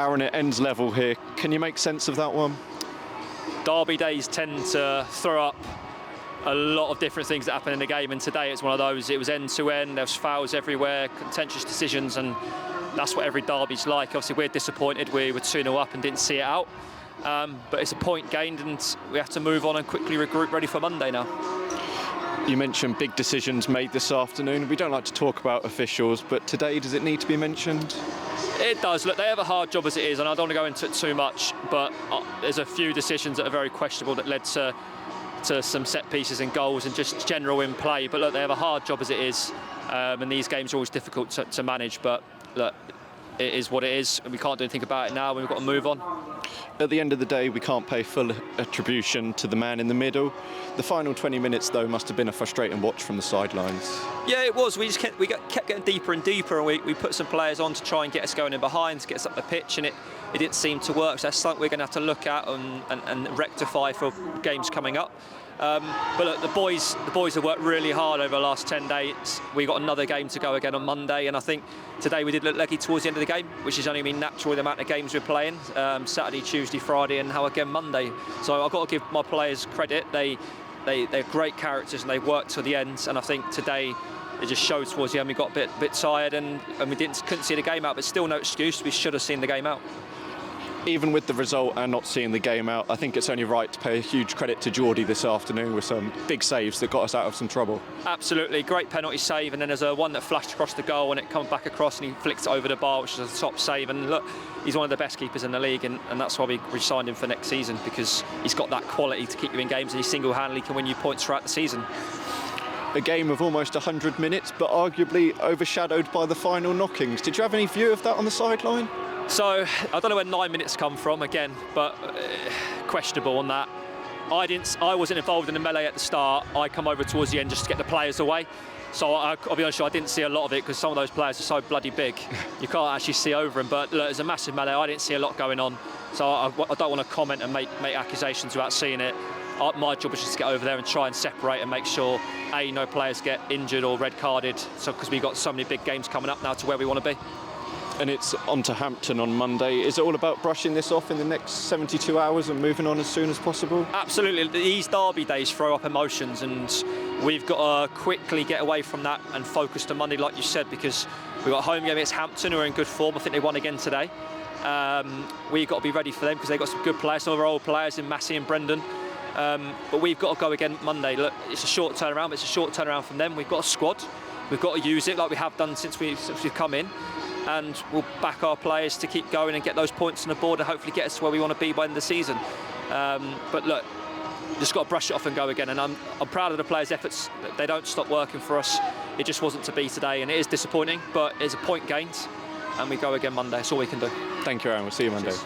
Aaron, it ends level here. Can you make sense of that one? Derby days tend to throw up a lot of different things that happen in the game, and today it's one of those. It was end to end, there was fouls everywhere, contentious decisions, and that's what every derby's like. Obviously we're disappointed, we were 2-0 up and didn't see it out, but it's a point gained and we have to move on and quickly regroup, ready for Monday now. You mentioned big decisions made this afternoon. We don't like to talk about officials, but today, does it need to be mentioned? It does. Look, they have a hard job as it is, and I don't want to go into it too much, but there's a few decisions that are very questionable that led to some set pieces and goals and just general in play. But look, they have a hard job as it is, and these games are always difficult to manage. But look, it is what it is, and we can't do anything about it now. We've got to move on. At the end of the day, we can't pay full attribution to the man in the middle. The final 20 minutes, though, must have been a frustrating watch from the sidelines. Yeah, it was. We kept getting deeper and deeper, and we put some players on to try and get us going in behind, to get us up the pitch, and it didn't seem to work. So that's something we're going to have to look at and rectify for games coming up. But look, the boys have worked really hard over the last 10 days. We got another game to go again on Monday, and I think today we did look leggy towards the end of the game, which is only been natural with the amount of games we're playing, Saturday, Tuesday, Friday, and now again Monday. So I've got to give my players credit. They're great characters and they worked to the end, and I think today it just showed towards the end we got a bit tired and we couldn't see the game out, but still no excuse, we should have seen the game out. Even with the result and not seeing the game out, I think it's only right to pay a huge credit to Geordie this afternoon with some big saves that got us out of some trouble. Absolutely, great penalty save, and then there's one that flashed across the goal and it comes back across and he flicked it over the bar, which is a top save. And look, he's one of the best keepers in the league, and that's why we re-signed him for next season, because he's got that quality to keep you in games and he single-handedly can win you points throughout the season. A game of almost 100 minutes, but arguably overshadowed by the final knockings. Did you have any view of that on the sideline? So I don't know where 9 minutes come from again, but questionable on that. I wasn't involved in the melee at the start. I come over towards the end just to get the players away. So I'll be honest with you, I didn't see a lot of it because some of those players are so bloody big. You can't actually see over them. But look, there's a massive melee. I didn't see a lot going on. So I don't want to comment and make accusations without seeing it. My job is just to get over there and try and separate and make sure, no players get injured or red carded. So because we've got so many big games coming up now to where we want to be. And it's on to Hampton on Monday. Is it all about brushing this off in the next 72 hours and moving on as soon as possible? Absolutely. These derby days throw up emotions, and we've got to quickly get away from that and focus to Monday, like you said, because we've got a home game against Hampton, who are in good form. I think they won again today. We've got to be ready for them because they've got some good players, some of our old players in Massey and Brendan. But we've got to go again Monday. Look, it's a short turnaround, but it's a short turnaround from them. We've got a squad. We've got to use it like we have done since we've come in. And we'll back our players to keep going and get those points on the board and hopefully get us to where we want to be by the end of the season. But look, just got to brush it off and go again. And I'm proud of the players' efforts. They don't stop working for us. It just wasn't to be today, and it is disappointing, but it's a point gained, and we go again Monday. That's all we can do. Thank you, Aaron. We'll see you Monday. Cheers.